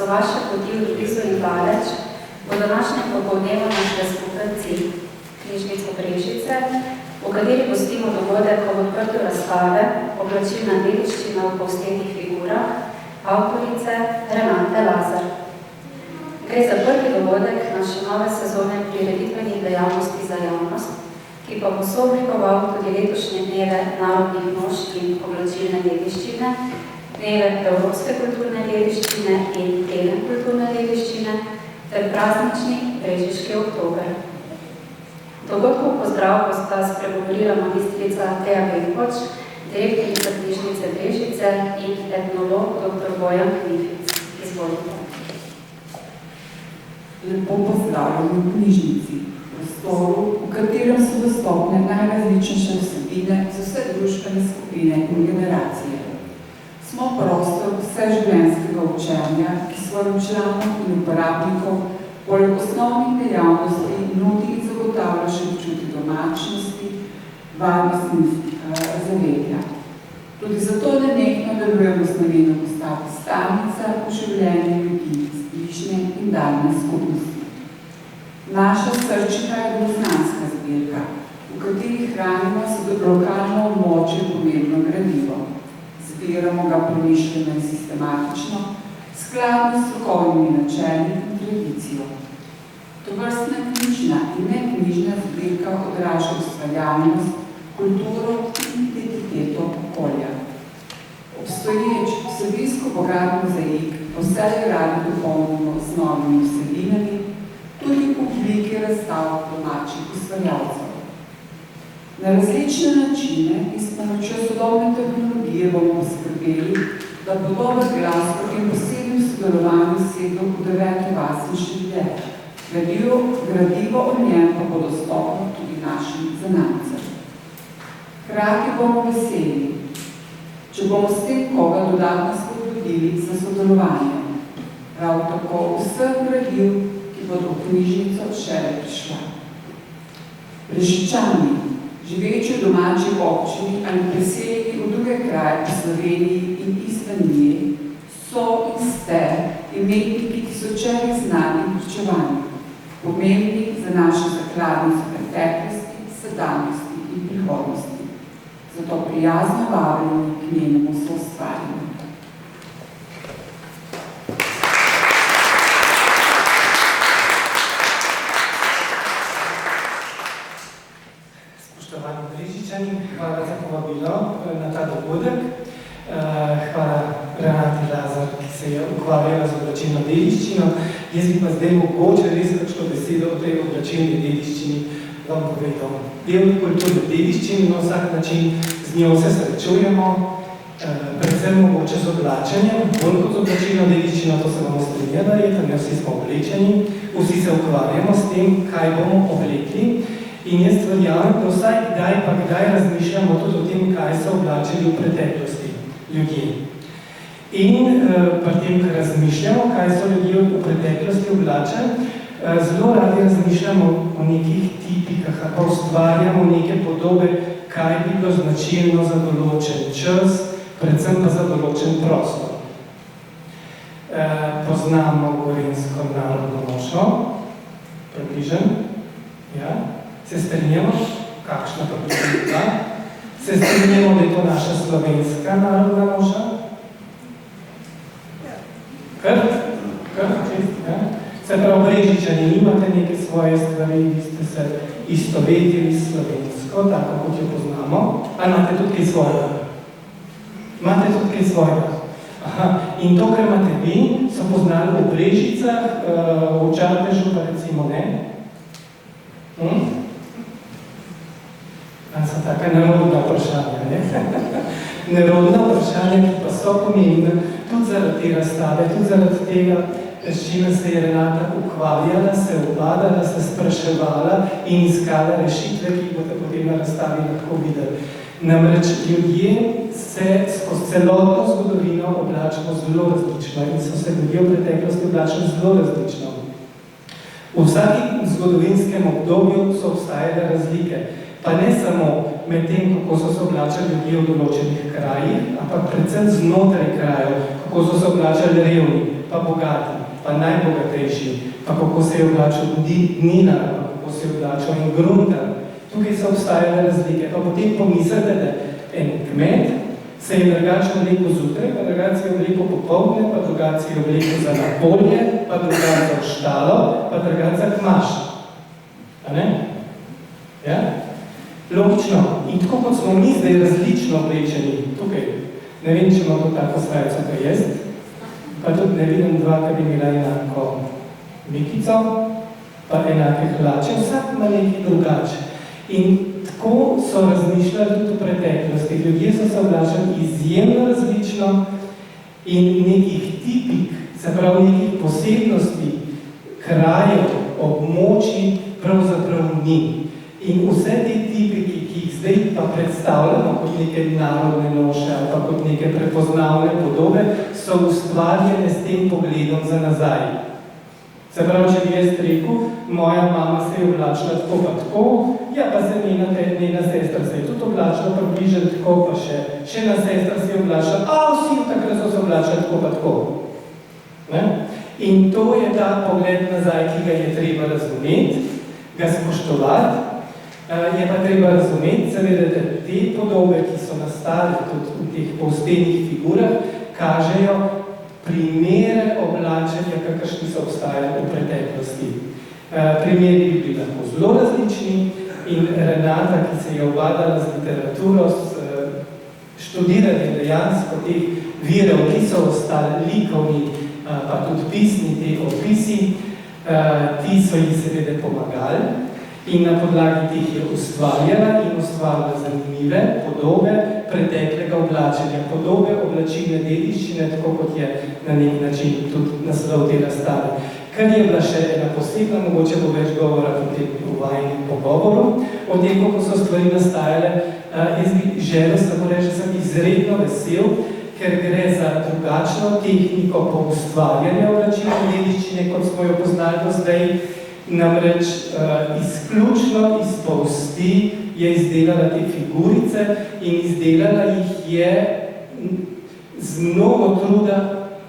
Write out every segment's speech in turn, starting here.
so vaše poti v blizu in daleč, bo današnjem popoldnevu našle skupen cilj, knjižnico Brežice, v kateri gostimo dogodek ob odprtju razstave Oblačilna dediščina v povstetnih figurah avtorice Renate Lazar. Gre za prvi dogodek naše nove sezone prireditvenih dejavnosti za javnost, ki pa bo sooblikoval tudi letošnje dneve narodnih noš in oblačilne dediščine, dneve evropske kulturne dediščine in teden kulturne dediščine ter praznični Brežiški oktober. Dogodkov pozdrav sta spregovorila magistrica Teja Benkoč, direktorica knjižnice Brežice in etnolog dr. Bojan Knific. Izvolite. Lepo pozdravljeni v knjižnici, prostoru, v katerem so dostopne najrazličnejše vsebine za vse družbene skupine in generacije. Smo prostor vseživljenjskega učenja, ki svojim članom in uporabnikom poleg osnovnih dejavnosti nudi in zagotavlja še občutek domačnosti, varnosti in zavedja. Tudi zato nenehno delujemo z namenom postati stalnica v življenju ljudi iz bližnje in daljne skupnosti. Naša srčika je grozdanska zbirka, v kateri hranimo za lokalno območje pomembno gradivo. Zbiramo ga premišljeno in sistematično, skladno s strokovnimi načeli in tradicijo. Tovrstna knjižna in neknjižna zbirka odraža ustvarjalnost, kulturo in identiteto okolja. Obstoječ vsebinsko bogat mozaik vselej radi dopolnimo z novimi vsebinami, tudi v obliki razstav domačih ustvarjalcev. Na različne načine in s pomočjo sodobne tehnologije bomo poskrbeli, da bo dober glas v tem posebnem sodelovanju sedel v 9. vas in še dlje. Gradivo o njem pa bo dostopno tudi našim zanamcem. Hkrati bomo veseli, če bomo s tem koga dodatno spodbudili za sodelovanje. Prav tako vseh gradiv, ki bodo v knjižnico šele prišla. Brežičani, živeči v domači občini ali preseljeni v druge kraje po Sloveniji in izven nje, so in ste imetniki tisočerih znanj in pričevanj, pomembni za našo zakladnico preteklosti, sedanjosti in prihodnosti. Zato prijazno vabljeni k njenemu soustvarjanju. Spoštovani Brežičani, hvala za povabilo na ta dogodek. Hvala Renati Lazar, ki se je ukvarjala z oblačilno dediščino. Jaz bi pa zdaj mogoče res kakšno besedo o tej oblačilni dediščini vam povedal. Del kulturne dediščine, na vsak način z njo se srečujemo, predvsem mogoče z oblačenjem, bolj kot z oblačilno dediščino, to se bomo strinjali, tam vsi smo oblečeni, vsi se ukvarjamo s tem, kaj bomo oblekli. In jaz verjamem, da vsaj kdaj razmišljamo tudi o tem, kaj so oblačili v preteklosti ljudje. In pri tem, ko razmišljamo, kaj so ljudje v preteklosti oblačili, zelo radi razmišljamo o nekih tipikah, pa ustvarjamo neke podobe, kaj bi bilo značilno za določen čas, predvsem pa za določen prostor. Poznamo gorenjsko narodno nošo, približen, ja. Se strinjamo, kakšna pa bi bila? Se strinjamo, da je to naša slovenska narodna noša? Kar, čist, ja. Se prav, Brežičani, imate neke svoje stvari, vi ste se istovetili slovensko, tako kot jo poznamo, ali imate tudi kaj svojega? Imate tudi kaj svojega? Aha, in to, kar imate vi, so poznali v Brežicah, v Čartežu pa recimo ne? So taka nerodna vprašanja, ne? Nerodna vprašanja, ki pa so pomembne tudi zaradi te razstave, tudi zaradi tega, s čimer se je Renata ukvarjala, se obadala, se spraševala in iskala rešitve, ki boste potem na razstavi lahko videli. Namreč ljudje se skozi celotno zgodovino oblačimo zelo različno in so se ljudje v preteklosti oblačili zelo različno. V vsakem zgodovinskem obdobju so obstajale razlike. Pa ne samo med tem, kako so se oblačali ljudje v določenih krajih, ampak predvsem znotraj krajev, kako so se oblačali revni, pa bogati, pa najbogatejši, pa kako se je oblačil Nina, pa kako se je oblačil en Grunter. Tukaj so obstajale razlike. Pa potem pomislite, da en kmet se je drugače vlekel zjutraj, pa drugače je vlekel popoldne, pa drugače je vlekel za napolje, pa drugače v štalo, pa drugače za kmaš. A ne? Ja? Logično. In tako kot smo mi zdaj različno oblečeni, tukaj, ne vem, če imamo tako svajico, kaj jaz, pa tudi ne vidim dva, ki bi imela enako mikico, pa enake hlače, vsak ima nekaj drugače. In tako so razmišljali tudi v preteklosti. Ljudje so se oblačali izjemno različno in nekih tipik, se pravi nekih posebnosti, krajev, območij pravzaprav ni. In vse te tipiki, ki jih zdaj pa predstavljamo kot neke narodne noše ali pa kot neke prepoznavne podobe, so ustvarjene s tem pogledom za nazaj. Se pravi, če bi jaz rekel, moja mama se je oblačila tako pa tako, ja, pa se njena sestra se je tudi oblačila približno tako, pa še ena sestra se je oblačila, a vsi takrat so se oblačili tako pa tako. Ne? In to je ta pogled nazaj, ki ga je treba razumeti, ga spoštovati, je pa treba razumeti, seveda, da te podobe, ki so nastale tudi v teh povstenih figurah, kažejo primere oblačenja, kakršni so obstajali v preteklosti. Primeri bi bili lahko zelo različni in Renata, ki se je obadala z literaturo, s študiranjem dejansko teh virov, ki so ostali likovni, pa tudi pisni, te opisi, ti so jih seveda pomagali in na podlagi teh je ustvarjala in ustvarjala zanimive podobe preteklega oblačenja, podobe oblačilne dediščine, tako kot je na nek način tudi naslov te razstave. Kar je bila še ena posebna, mogoče bo več govora potem v vajnem pogovoru, o tem, kako so stvari nastajale, jaz bi želel samo reči, da sem izredno vesel, ker gre za drugačno tehniko po ustvarjanju oblačilne dediščine, kot smo jo poznali do zdaj. Namreč izključno iz polsti je izdelala te figurice in izdelala jih je z mnogo truda,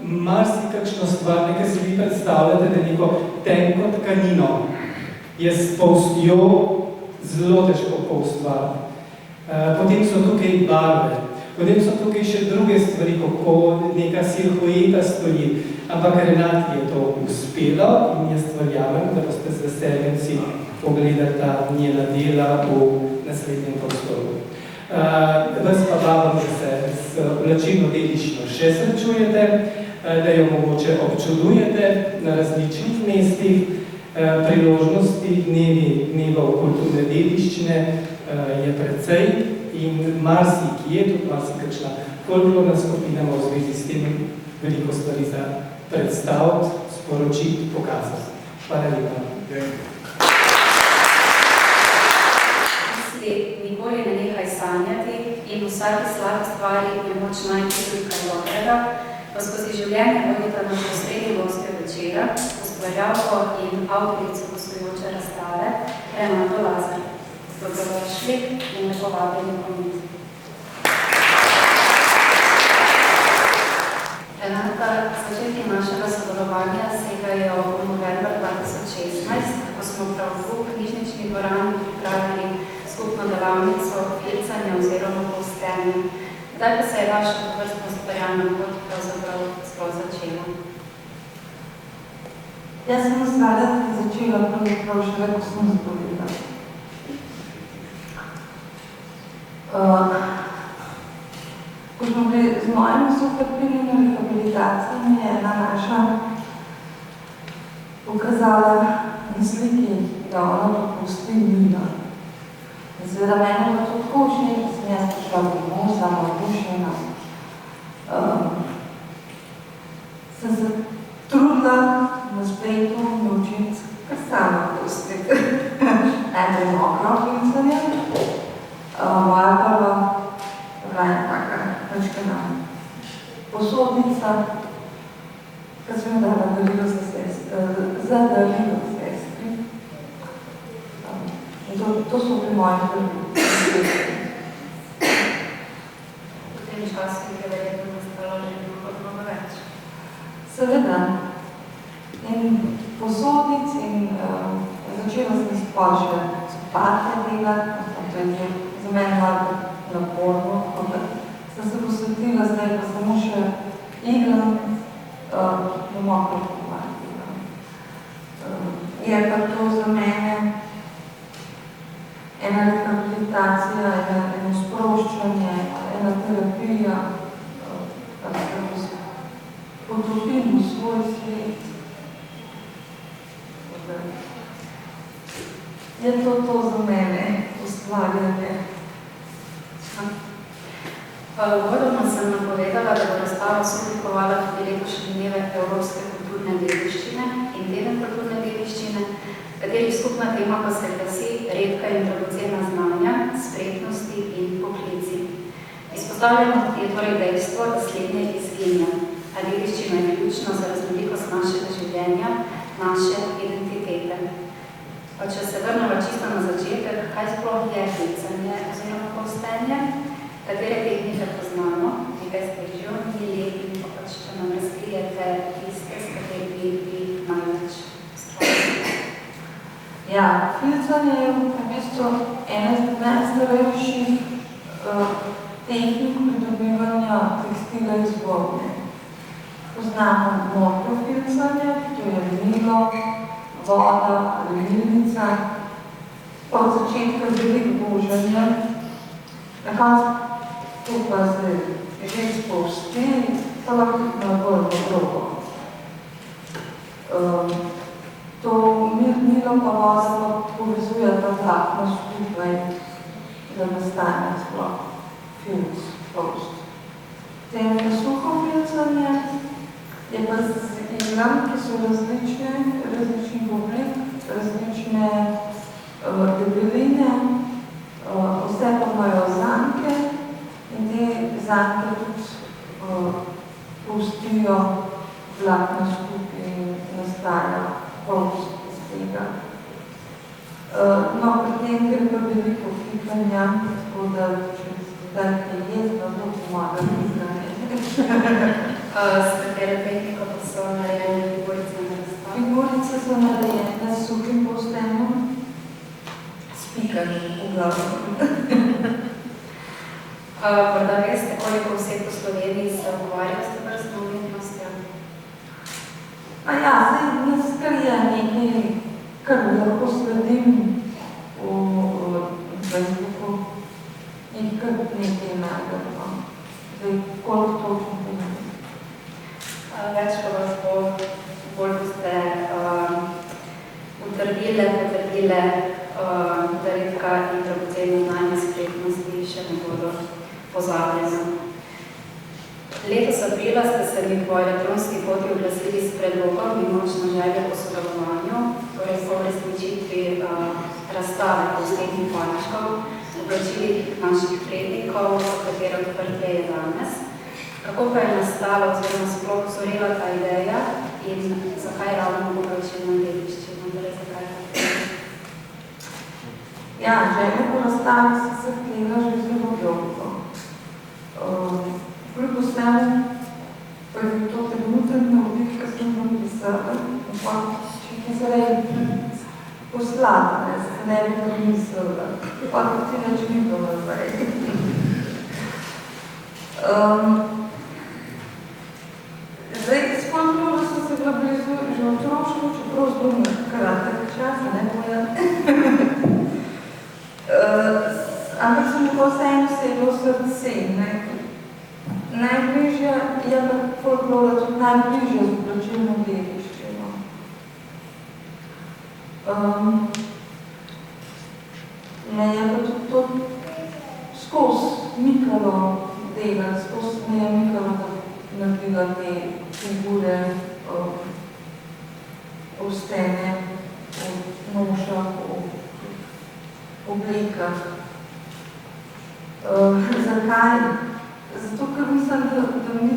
marsikakšno stvar, nekaj si vi predstavljate, da neko tenko tkanino je s polstjo zelo težko poustvariti. Potem so tukaj barve, potem so tukaj še druge stvari, kako neka silhueta stoji. Ampak Renati je to uspelo in jaz verjamem, da boste z veseljem si pogledali ta njena dela v naslednjem prostoru. Vas pa vabam, da se z oblačilno dediščino še srečujete, da jo mogoče občudujete na različnih mestih, priložnosti dnevov kulturne dediščine je precej in marsikje, tudi marsikakšna folklorna skupina v zvezi s tem veliko stvari za predstaviti, sporočiti, pokazati. Hvala lepa. Nikoli ne nehaj sanjati in vsaki slabi stvari je moč najti kaj dobrega, pa skozi življenje vodita na posrednji gostjo večera, ustvarjalko in avtorico gostujoče razstave, Renato Lazar. Dobrodošli in lepo vabljeni pomoč. Renata, začetki našega sodelovanja segajo v november 2016, ko smo prav v knjižnični dvorani pripravili skupno delavnico ficanja oziroma polstenja. Kdaj pa se je vaša tovrstna ustvarjalna pot pravzaprav sploh začela? Jaz sem ustvarjati začela pravzaprav šele, ko sem zbolila. Ko smo bili z mojim superpili na rehabilitaciji, mi je ena naša pokazala na sliki, da ona popusti Nina. Zveda mene pa to tako učni, da sem jaz prišla domov, sama obušena. Sem se trudila na spletu naučiti, kar sama pustiti. Najprej mokro pincanje, moja prva je taka načkana posodnica, kar sem jo dala darilo za darilo sestri. To so pri mojih darili. V tem času je verjetno nastalo že mnogo več. Seveda. In posodic in začela sem izpošle copate delati, to je za meni malo naporno, sem se posvetila, zdaj pa samo še igram, doma prepovedati. Je pa to za mene ena rehabilitacija, eno sproščanje, ena terapija, da se potopim v svoj svet. Je to za mene ustvarjanje. Uvodoma sem napovedala, da bo razstava soblikovala tudi letošnje dneve evropske kulturne dediščine in teden kulturne dediščine, katerih skupna tema pa se glasi redka in dragocena znanja, spretnosti in poklici. Izpostavljeno je torej dejstvo, da slednje izginja, a dediščina je ključna za raznolikost našega življenja, naše identitete. Pa če se vrnemo čisto na začetek, kaj sploh je klicanje oziroma postenje, katere tehnike poznamo, nekaj ste že omenili in pa pač, če nam razkrijete tiste, s katerimi bi največ stvarili. Ja, klicanje je v bistvu ena z najstarejših tehnik pridobivanja tekstila iz volne. Poznamo mokrofilcanje, to je milo, voda, milnica, od začetka veliko božanja. Na koncu to pa se že spusti, pa lahko na bolj podrobo. To milo pa voda povezuje ta vlakno skupaj, da nastane sploh filc, post. Tem je suho filcanje, je pa z igram, ki so različnih oblik, različne debeline, vse pa imajo zanke in te zanke tudi pustijo vlakno skupaj in nastaja post iz tega. No, pri tem gre pa veliko fikanja, tako da če zdaj je jezno, to pomaga fikanje. S katero tehniko pa so narejene figurice na razstavi? Figurice so narejene s suhim postenom, s pikanjem v glavu. Morda veste, koliko vseh v Sloveniji se ukvarja s tovrstno umetnostjo? Ja, zdaj nas kar je nekaj, kar lahko sledim v Facebooku in kar nekaj najdemo. Zdaj, koliko točno pomeni. Več pa vas bolj boste potrdile, da redka in dragocena znanja spretnosti še ne bodo pozabljene. Letos aprila ste se mi po elektronski poti oglasili s predlogom in močno željo po sodelovanju, torej po uresničitvi razstave povstetnih paličkov, oblačilih naših prednikov, katero odprtje je danes. Kako pa je nastala oziroma sploh vzorela ta ideja in zakaj ravno oblačilna dediščina, torej zakaj? Ja, želja po razstavi se crklela že zelo dolgo. Kljub vsem pa je bil to trenutek navdih, ko sem vam pisala, in pa če se reji poslala, se ne bi premislila, pa ti neč ni bilo nazaj. Zdaj, spomnilo, da sem se bila blizu že otroštvo, čeprav zelo kratek čas, ne boja. Ampak sem pa vseeno sedlo v srce. Najbližja je pa folklora tudi najbližja z oblačilno dediščino. Me je pa tudi to skozi mikalo delati, skozi me je mikalo naredila te figure, ostene, noša, oblikah. Zakaj? Zato, ker mislim, da mi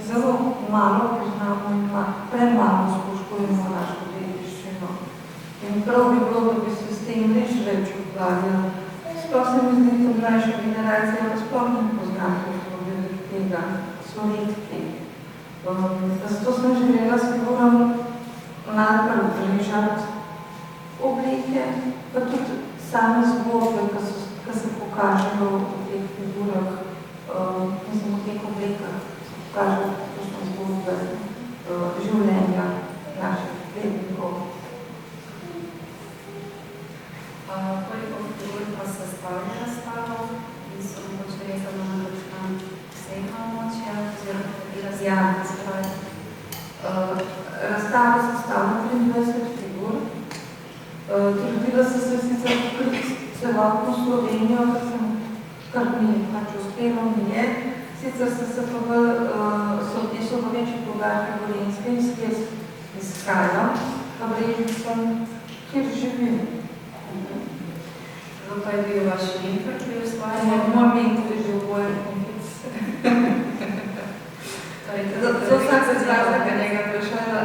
zelo malo poznamo in premalo spoštujemo našo dediščino. In prav bi bilo, da bi se s tem res več ukvarjali. Sploh se mi zdi, da mlajša generacija pa sploh ne pozna tega, so redki. Zato sem želela same zgodbe, ki se pokažejo v teh figurah, mislim, v teh oblikah, se pokažejo točno zgodbe življenja naših prednikov. Koliko figur pa se stavlja razstavo in so mogoče vezano na kakšna posebna območja oziroma katera razstava? Razstava se stavlja 23 figur. Trudila sem se sicer pokriti celotno Slovenijo, kar mi pač uspelo mi je. Sicer so v večji pogaži Gorenjske iz kraja, pa vrežim sem, kjer živim. Zato pa je bil vaš mentor, ki je ustvarjal? Moj mentor je bil Bojan Knific. Zato sem se zrazila njega vprašala.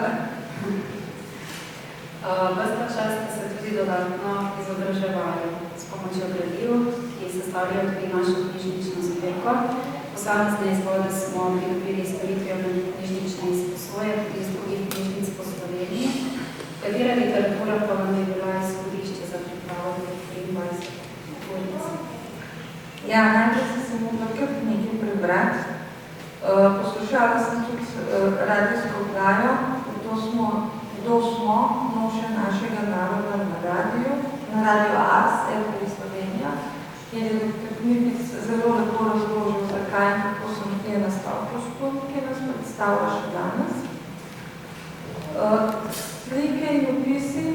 Ves ta čas ste se tudi dodatno izobraževali s pomočjo gradiv, ki sestavljajo tudi našo knjižnično zbirko. Posamezne izvode smo pridobili s storitvijo knjižnične izposoje tudi iz drugih knjižnic po Sloveniji. Katera literatura pa vam je bila izhodišče za pripravo 23 figuric? Ja, najprej sem se mogla kar nekaj prebrati. Poslušala sem tudi radijsko oddajo, Kdo smo, noše našega naroda na radiju Ars, RTV Slovenija, kjer je dr. Knific zelo lepo razložil, zakaj in kako so nekje nastal prostor, ki nas predstavlja še danes. Slike in opisi,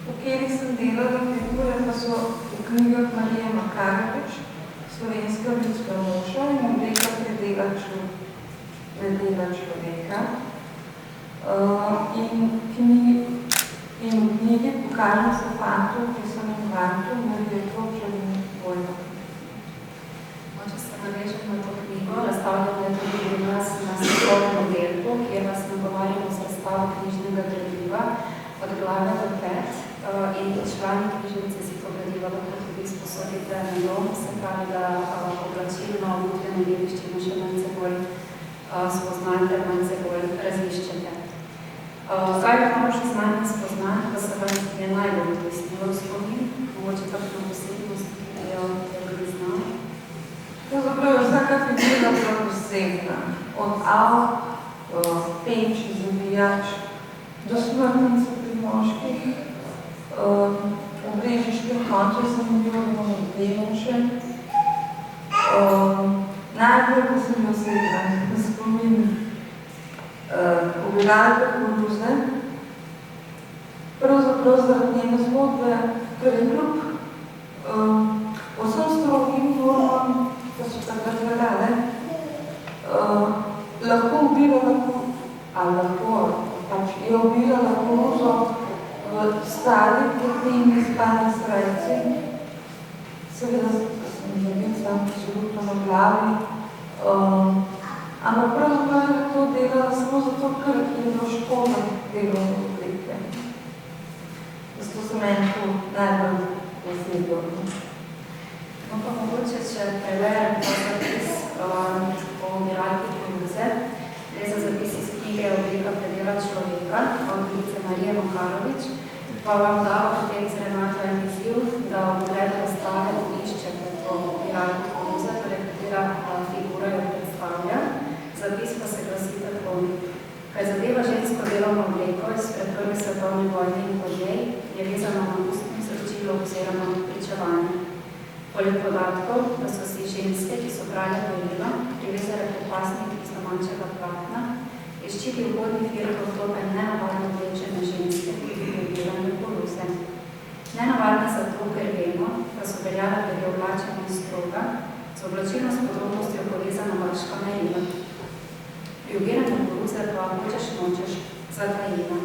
v katerih sem delala figure, pa so v knjigah Marije Makarovič, Slovenska ljudska moša in obleka predela človeka. In v knjigi pokažem se fantu, ki so mi vantu, Marije Klopčev in Vojno. Če se navežem na to knjigo, razstavljam tudi pri nas na slikovnem oddelku, kjer vas nagovarjamo z razstavo knjižnega gradiva od glave do pet in člani knjižnice si to gradivo lahko tudi izposodite na dom, se pravi, da oblačilno, obutveno dediščino še malce bolj spoznate, malce bolj razliščete. Kaj je malo še znanje spoznati, pa se vam je najbolj odvisnilo v spomin, mogoče kakšno posebnost, ki jo bili znali? Pravzaprav je vsaka figura bila posebna, od Alp, Peč, Zabijač, do smrtnice pri moških, v Brežiškem koncu sem bil Demoše. Najbolj, ko sem jo sedla, na spomin Pobiralke Koruze, pravzaprav zaradi njene zgodbe, ker je kljub vsem strogim normam, ki so takrat veljale, lahko ubirala, je ubirala Koruzo v stari, potrebni spani srajci. Seveda sem zabica, absolutno na glavi, ampak pravzaprav je to delala samo zato, ker je bilo škoda delovne oblike. Zato se meni to najbolj posebno. No pa mogoče, če preverjam ta zapis o Miralki Koruze, gre za zapis iz knjige Oblika predela človeka od Lice Marije Makarovič, pa vam dal potem z Renato en izziv, da v pogledu razstave iščete to Miralko Koruze, torej katera figura jo predstavlja. Zapis pa se glasi tako. Kaj zadeva žensko delovno obleko izpred prve svetovne vojne in po njej, je vezano na ustno izročilo oziroma pričevanje. Poleg podatkov, da so si ženske, ki so brale perilo, privezale podpasniki iz domačega platna, je ščitil vodni fir podobe nenavadno oblečene ženske, ki bi dobirane Koruze. Nenavadne zato, ker vemo, da so veljale pred oblačenje stroga, z oblačilno spodobnostjo povezana vaška merila. Pri ubiranju Koruze pa hočeš nočeš zatajila.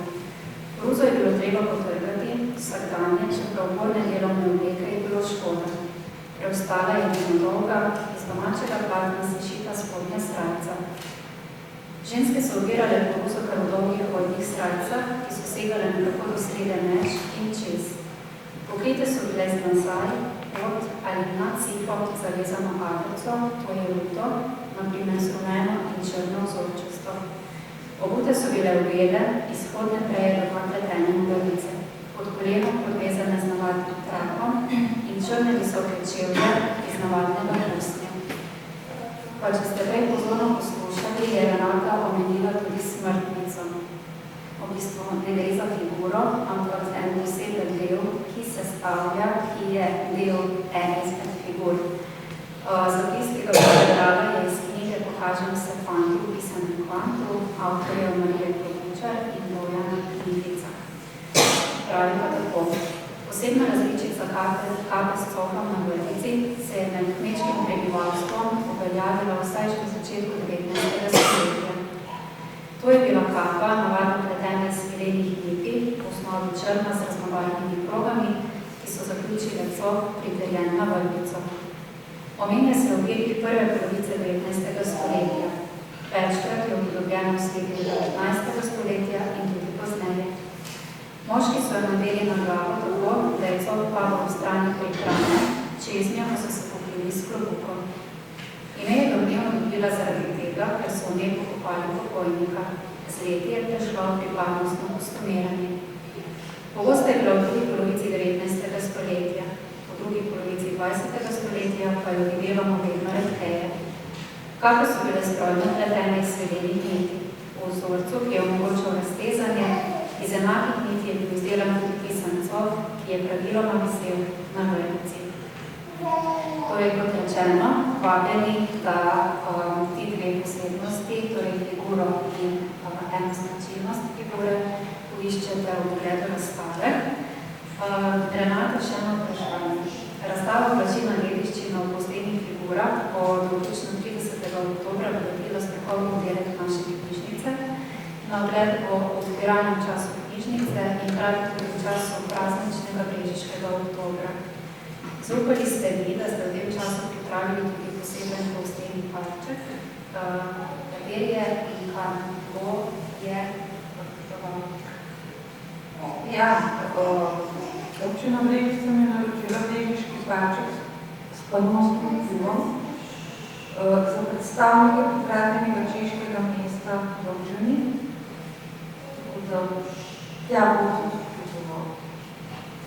Koruzo je bilo treba potrgati vsak danje, čeprav vodne delovne obleke je bilo škoda. Preostala je bilo dolga, iz domačega platna sešita spodnja srajca. Ženske so ubirale Koruzo kar v dolgih vodnih srajcah, ki so segale nekako do srede meč in čez. Pokrite so bile z nazaj, pod ali nad cipom zavezano adrco, to je ruto, naprimer z rumeno in črno vzorčesto. Obute so bile ujede, izhodne preje do dva pletene nogavice, pod kolenom podvezane z navadnim trapom, črne visoke čevlje iz navadnega usnja. Pa če ste prej pozorno poslušali, je Renata omenila tudi smrtnico. V bistvu ne gre za figuro, ampak za en poseben del, ki se stavlja, ki je del ene izmed figur. Zapis, ki ga prebrala, je iz knjige Pokažem se fantu v pisanem kvantu, avtorja Marije Klobučar in Bojana Knjigica. Pravi pa tako. Posebna različica kape s cohom na vrtici se je med kmečkim prebivalstvom uveljavila vsaj že v začetku 19. stoletja. To je bila kapa, navadno pletena iz svilenih lipi, v osnovi črna z raznobarvnimi krogami, ki so zaključile coh pritrjen na vrvico. Omenja se v dirki prve polovice 19. stoletja. Večkrat je upodobljena v sledi 19. stoletja in tudi pozneje. Moški so jo nadeli na glavo tako, da je coh padal v strani prihrane, čeznjo pa so se pokrili s klobukom. Ime je domnevno dobila zaradi tega, ker so v njej pokopali pokojnika. Z leti je prešlo pripadnostno kostumiranje. Pogosto je bila v drugi polovici 19. stoletja, v drugi polovici 20. stoletja pa jo videvamo vedno redkeje. Kape so bile strojno pletene iz svilenih niti. V vzorcu, ki je omogočal raztezanje, iz enakih niti je bil izdelan tudi pisan coh, ki je praviloma visel na vrvici. Torej, kot rečeno, vabljeni, da ti dve posebnosti, torej figuro in enoznačilnost figure, poiščete v pogledu razstave. Renata, še eno vprašanje. Razstava Oblačilna dediščina v posebnih figurah bo določno 30. oktobra dobila strokovni oddelek naše knjižnice. Na ogled bo v odpiranem času knjižnice in hkrati tudi v času prazničnega brežiškega oktobra. Zaupali ste vi, da ste v tem času pripravili tudi poseben povsteni parček, kateri je in kaj bo je podpitoval. Ja, občina Brežice mi je naročila dediški parček s podmorskim filmom za predstavnike pokradnjenega češkega mesta v Občini. Tako da tja bo tudi podpitoval.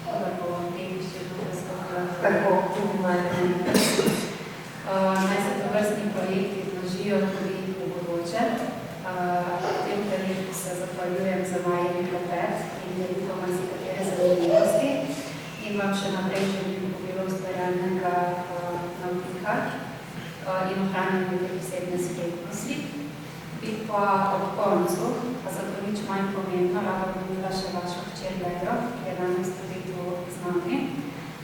Tako, dediščino razstavlja. Tako, tudi najbolj. Naj se tovrstni projekti vložijo tudi v bodoče. V tem trenutku se zahvaljujem za vajeni klepet in veliko marsikatere zanimivosti in vam še naprej želim obilo ustvarjalnega navdiha in ohranjanje te posebne spretnosti. Bi pa ob koncu, pa zato nič manj pomembno, rada omenila še vašo hčer Pedro, ki je danes tudi tu z nami.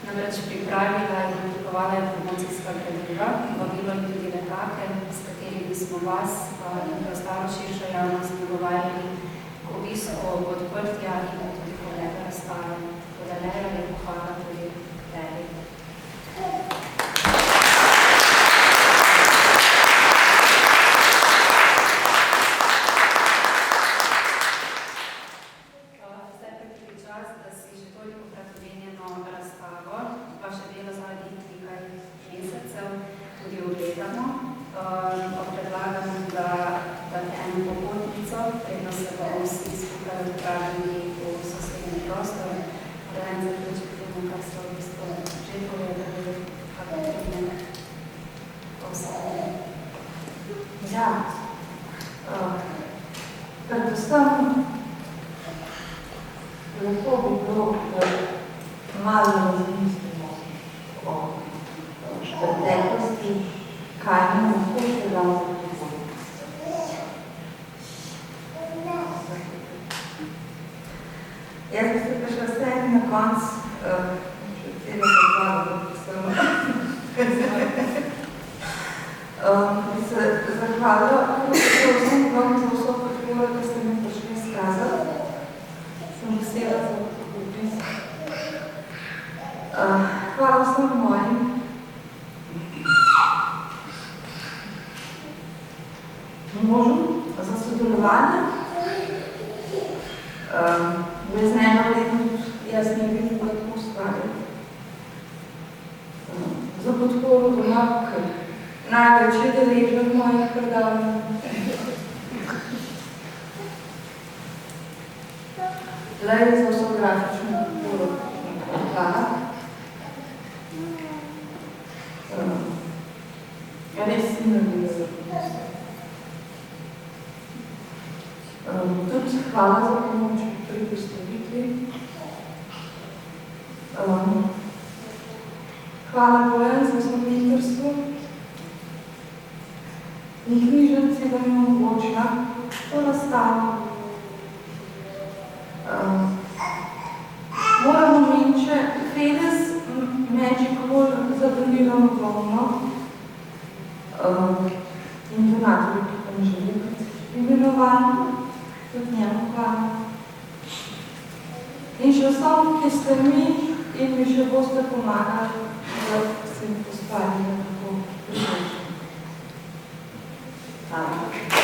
Namreč pripravila in oblikovala je promocijska gradiva, vabilo in tudi letake, s katerimi smo vas in preostalo širšo javnost nagovarjali k obisku odprtja in tudi pogleda razstave. Tako da lepo hvala tudi tebi. Predvsem lahko bi bilo, da malo razmislimo o preteklosti, kaj nam lahko še dal za prihodnost. Jaz bi se prišla vsemi na konc, še celo zahvala, da sem bi se zahvala vsem vam za vso podporo, da ste mi prišli izkazati. Sem vesela za opis. Hvala vsem mojim. Možem za sodelovanje. Brez njega verjetno jaz ne bi mogla tako ustvarjati. Za podporo doma, ker največ je deležen mojih predavanj. Lej za vso grafično podporo. Hvala. res si naredila za podpisati. Tudi hvala za pomoč pri predstavitvi. Hvala Bojan za spominjstvo in knjižnici, da mi omogočila to razstavo. Moje momenče Fedes Magic World zadoniramo ogromno in donatorju, ki pa ne želi imenovan, tudi njemu hvala. In še vsem, ki ste mi in mi še boste pomagali, da se mi postavili na tako priložnost. Hvala.